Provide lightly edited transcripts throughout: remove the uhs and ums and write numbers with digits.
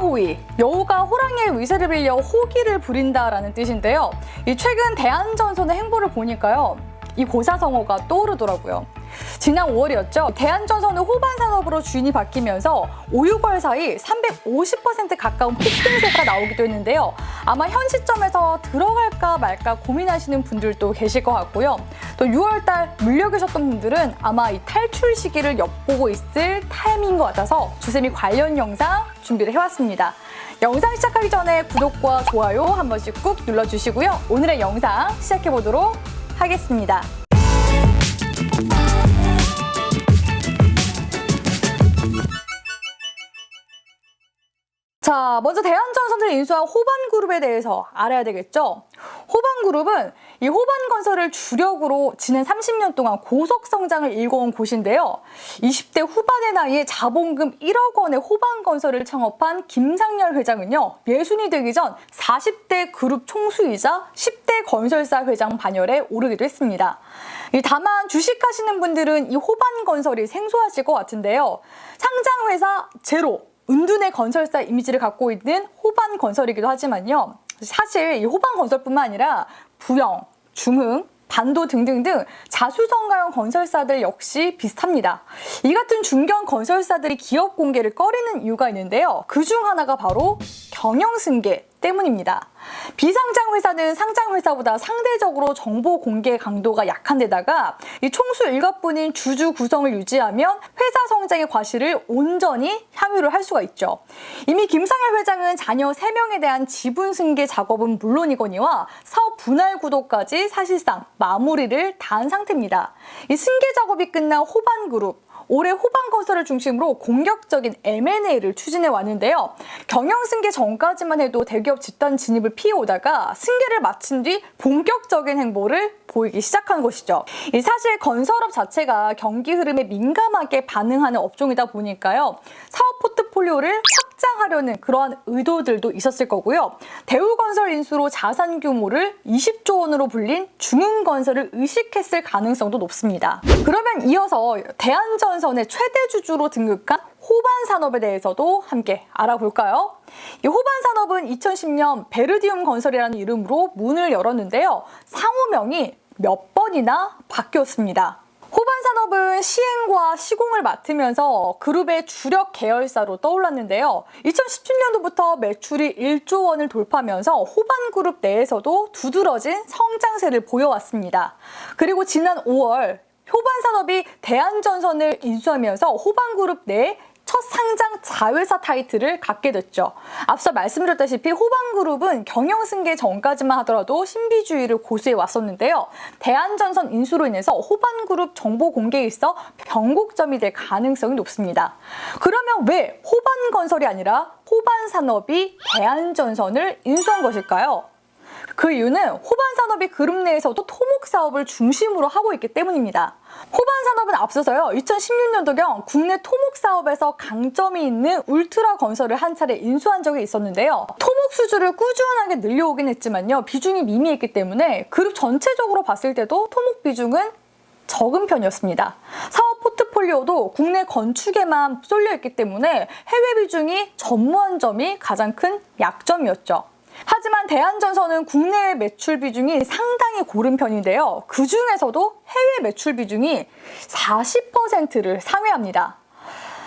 호가호위, 여우가 호랑이의 위세를 빌려 호기를 부린다라는 뜻인데요. 최근 대한전선의 행보를 보니까요, 이 고사성어가 떠오르더라고요. 지난 5월이었죠. 대한전선은 호반산업으로 주인이 바뀌면서 5, 6월 사이 350% 가까운 폭등세가 나오기도 했는데요. 아마 현 시점에서 들어갈까 말까 고민하시는 분들도 계실 것 같고요. 또 6월달 물려 계셨던 분들은 아마 이 탈출 시기를 엿보고 있을 타이밍인 것 같아서 주쌤이 관련 영상 준비를 해왔습니다. 영상 시작하기 전에 구독과 좋아요 한 번씩 꾹 눌러주시고요. 오늘의 영상 시작해보도록 하겠습니다. 자, 먼저 대한전선을 인수한 호반그룹에 대해서 알아야 되겠죠? 호반그룹은 이 호반건설을 주력으로 지난 30년 동안 고속성장을 일궈온 곳인데요. 20대 후반의 나이에 자본금 1억 원의 호반건설을 창업한 김상열 회장은요, 예순이 되기 전 40대 그룹 총수이자 10대 건설사 회장 반열에 오르기도 했습니다. 다만 주식하시는 분들은 이 호반건설이 생소하실 것 같은데요. 상장회사 제로, 은둔의 건설사 이미지를 갖고 있는 호반건설이기도 하지만요. 사실 이 호반건설뿐만 아니라 부영, 중흥, 반도 등등등 자수성가형 건설사들 역시 비슷합니다. 이 같은 중견 건설사들이 기업 공개를 꺼리는 이유가 있는데요. 그중 하나가 바로 경영승계 때문입니다. 비상장 회사는 상장 회사보다 상대적으로 정보 공개 강도가 약한 데다가 이 총수 일가뿐인 주주 구성을 유지하면 회사 성장의 과실을 온전히 향유를 할 수가 있죠. 이미 김상열 회장은 자녀 3명에 대한 지분 승계 작업은 물론이거니와 사업 분할 구도까지 사실상 마무리를 다 한 상태입니다. 이 승계 작업이 끝난 호반그룹, 올해 호반건설을 중심으로 공격적인 M&A를 추진해 왔는데요. 경영승계 전까지만 해도 대기업 집단 진입을 피해오다가 승계를 마친 뒤 본격적인 행보를 보이기 시작한 것이죠. 사실 건설업 자체가 경기 흐름에 민감하게 반응하는 업종이다 보니까요. 사업 포트폴리오를 확장하려는 그러한 의도들도 있었을 거고요. 대우건설 인수로 자산 규모를 20조 원으로 불린 중흥건설을 의식했을 가능성도 높습니다. 그러면 이어서 대한전선의 최대 주주로 등극한 호반산업에 대해서도 함께 알아볼까요? 이 호반산업은 2010년 베르디움 건설이라는 이름으로 문을 열었는데요. 상호명이 몇 번이나 바뀌었습니다. 호반산업은 시행과 시공을 맡으면서 그룹의 주력 계열사로 떠올랐는데요. 2017년도부터 매출이 1조 원을 돌파하면서 호반그룹 내에서도 두드러진 성장세를 보여왔습니다. 그리고 지난 5월 호반산업이 대한전선을 인수하면서 호반그룹 내에 첫 상장 자회사 타이틀을 갖게 됐죠. 앞서 말씀드렸다시피 호반그룹은 경영승계 전까지만 하더라도 신비주의를 고수해 왔었는데요. 대한전선 인수로 인해서 호반그룹 정보 공개에 있어 변곡점이 될 가능성이 높습니다. 그러면 왜 호반건설이 아니라 호반산업이 대한전선을 인수한 것일까요? 그 이유는 호반산업이 그룹 내에서도 토목사업을 중심으로 하고 있기 때문입니다. 호반산업은 앞서서요, 2016년도경 국내 토목사업에서 강점이 있는 울트라건설을 한 차례 인수한 적이 있었는데요. 토목 수주를 꾸준하게 늘려오긴 했지만요, 비중이 미미했기 때문에 그룹 전체적으로 봤을 때도 토목 비중은 적은 편이었습니다. 사업 포트폴리오도 국내 건축에만 쏠려있기 때문에 해외 비중이 전무한 점이 가장 큰 약점이었죠. 하지만 대한전선은 국내 매출 비중이 상당히 고른 편인데요. 그 중에서도 해외 매출 비중이 40%를 상회합니다.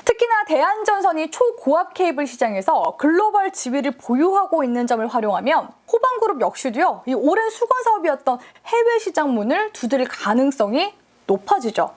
특히나 대한전선이 초고압 케이블 시장에서 글로벌 지위를 보유하고 있는 점을 활용하면 호반그룹 역시도요, 이 오랜 수건 사업이었던 해외 시장 문을 두드릴 가능성이 높아지죠.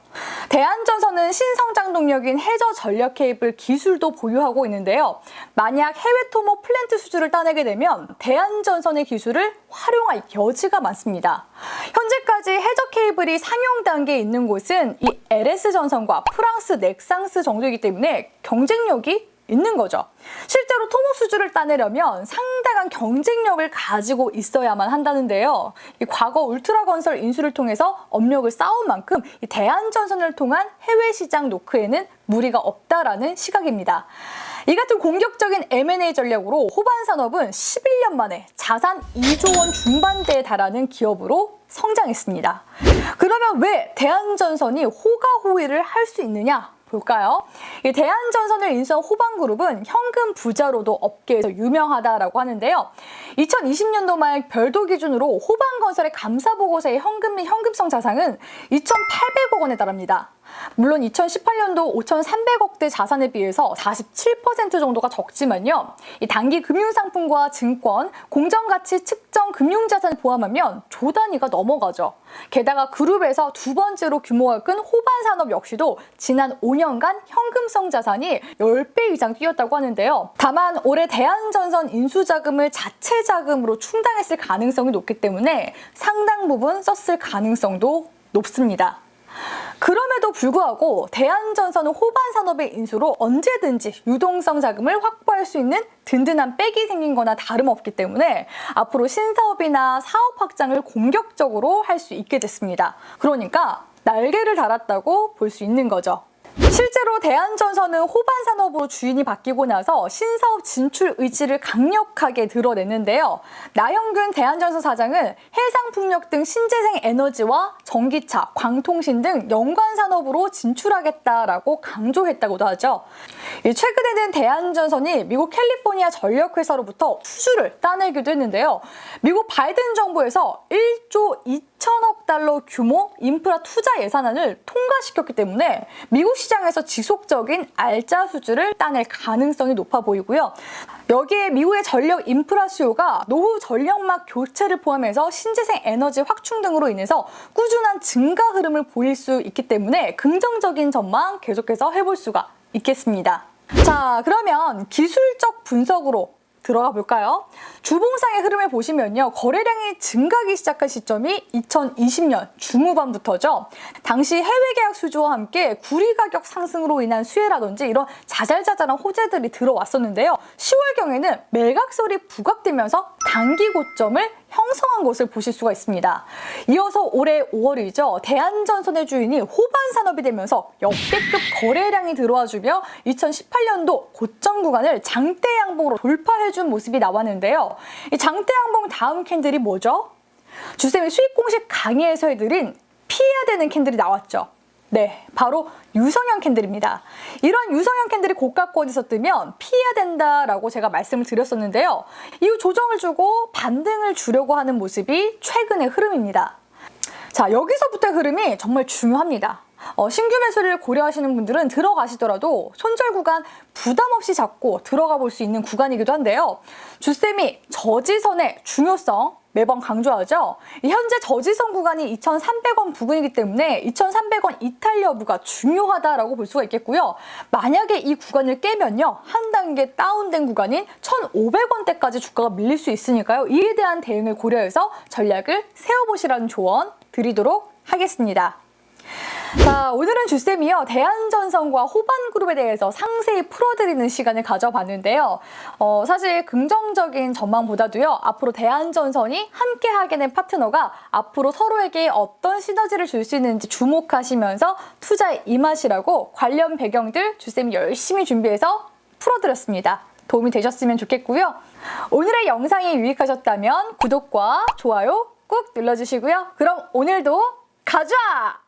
대한전선은 신성장 동력인 해저 전력 케이블 기술도 보유하고 있는데요. 만약 해외 토목 플랜트 수주를 따내게 되면 대한전선의 기술을 활용할 여지가 많습니다. 현재까지 해저 케이블이 상용 단계에 있는 곳은 이 LS전선과 프랑스 넥상스 정도이기 때문에 경쟁력이 있는 거죠. 실제로 토목 수주를 따내려면 상당한 경쟁력을 가지고 있어야만 한다는데요. 과거 울트라건설 인수를 통해서 업력을 쌓은 만큼 이 대한전선을 통한 해외 시장 노크에는 무리가 없다라는 시각입니다. 이 같은 공격적인 M&A 전략으로 호반산업은 11년 만에 자산 2조 원 중반대에 달하는 기업으로 성장했습니다. 그러면 왜 대한전선이 호가호위를 할 수 있느냐? 볼까요? 이 대한전선을 인수한 호반그룹은 현금 부자로도 업계에서 유명하다라고 하는데요. 2020년도 말 별도 기준으로 호반건설의 감사보고서의 현금 및 현금성 자산은 2,800억 원에 달합니다. 물론 2018년도 5,300억대 자산에 비해서 47% 정도가 적지만요. 이 단기 금융상품과 증권, 공정가치 측정 금융자산을 포함하면 조 단위가 넘어가죠. 게다가 그룹에서 두 번째로 규모가 큰 호반산업 역시도 지난 5년간 현금성 자산이 10배 이상 뛰었다고 하는데요. 다만 올해 대한전선 인수자금을 자체 자금으로 충당했을 가능성이 높기 때문에 상당 부분 썼을 가능성도 높습니다. 그럼에도 불구하고 대한전선은 호반산업의 인수로 언제든지 유동성 자금을 확보할 수 있는 든든한 백이 생긴 거나 다름없기 때문에 앞으로 신사업이나 사업 확장을 공격적으로 할 수 있게 됐습니다. 그러니까 날개를 달았다고 볼 수 있는 거죠. 실제로 대한전선은 호반산업으로 주인이 바뀌고 나서 신사업 진출 의지를 강력하게 드러냈는데요. 나형균 대한전선 사장은 해상풍력 등 신재생 에너지와 전기차, 광통신 등 연관산업으로 진출하겠다라고 강조했다고도 하죠. 최근에는 대한전선이 미국 캘리포니아 전력회사로부터 투주를 따내기도 했는데요. 미국 바이든 정부에서 1조 2천억 달러 규모 인프라 투자 예산안을 통과시켰기 때문에 미국 시장에서 지속적인 알짜 수주를 따낼 가능성이 높아 보이고요. 여기에 미국의 전력 인프라 수요가 노후 전력막 교체를 포함해서 신재생 에너지 확충 등으로 인해서 꾸준한 증가 흐름을 보일 수 있기 때문에 긍정적인 전망 계속해서 해볼 수가 있겠습니다. 자, 그러면 기술적 분석으로 들어가 볼까요? 주봉상의 흐름을 보시면요. 거래량이 증가하기 시작한 시점이 2020년 중후반부터죠. 당시 해외 계약 수주와 함께 구리 가격 상승으로 인한 수혜라든지 이런 자잘자잘한 호재들이 들어왔었는데요. 10월경에는 매각설이 부각되면서 단기 고점을 형성한 것을 보실 수가 있습니다. 이어서 올해 5월이죠. 대한전선의 주인이 호반산업이 되면서 역대급 거래량이 들어와주며 2018년도 고점 구간을 장대 양봉으로 돌파해준 모습이 나왔는데요. 이 장대 양봉 다음 캔들이 뭐죠? 주쌤이 수익 공식 강의에서 해드린 피해야 되는 캔들이 나왔죠. 네, 바로 유성형 캔들입니다. 이런 유성형 캔들이 고가권에서 뜨면 피해야 된다라고 제가 말씀을 드렸었는데요. 이후 조정을 주고 반등을 주려고 하는 모습이 최근의 흐름입니다. 자, 여기서부터의 흐름이 정말 중요합니다. 신규 매수를 고려하시는 분들은 들어가시더라도 손절 구간 부담 없이 잡고 들어가 볼 수 있는 구간이기도 한데요. 주쌤이 저지선의 중요성 매번 강조하죠. 현재 저지선 구간이 2,300원 부근이기 때문에 2,300원 이탈 여부가 중요하다라고 볼 수가 있겠고요. 만약에 이 구간을 깨면요. 한 단계 다운된 구간인 1,500원대까지 주가가 밀릴 수 있으니까요. 이에 대한 대응을 고려해서 전략을 세워보시라는 조언 드리도록 하겠습니다. 자, 오늘은 주쌤이요. 대한전선과 호반그룹에 대해서 상세히 풀어드리는 시간을 가져봤는데요. 사실 긍정적인 전망보다도요. 앞으로 대한전선이 함께하게 된 파트너가 앞으로 서로에게 어떤 시너지를 줄 수 있는지 주목하시면서 투자에 임하시라고 관련 배경들 주쌤이 열심히 준비해서 풀어드렸습니다. 도움이 되셨으면 좋겠고요. 오늘의 영상이 유익하셨다면 구독과 좋아요 꾹 눌러주시고요. 그럼 오늘도 가자!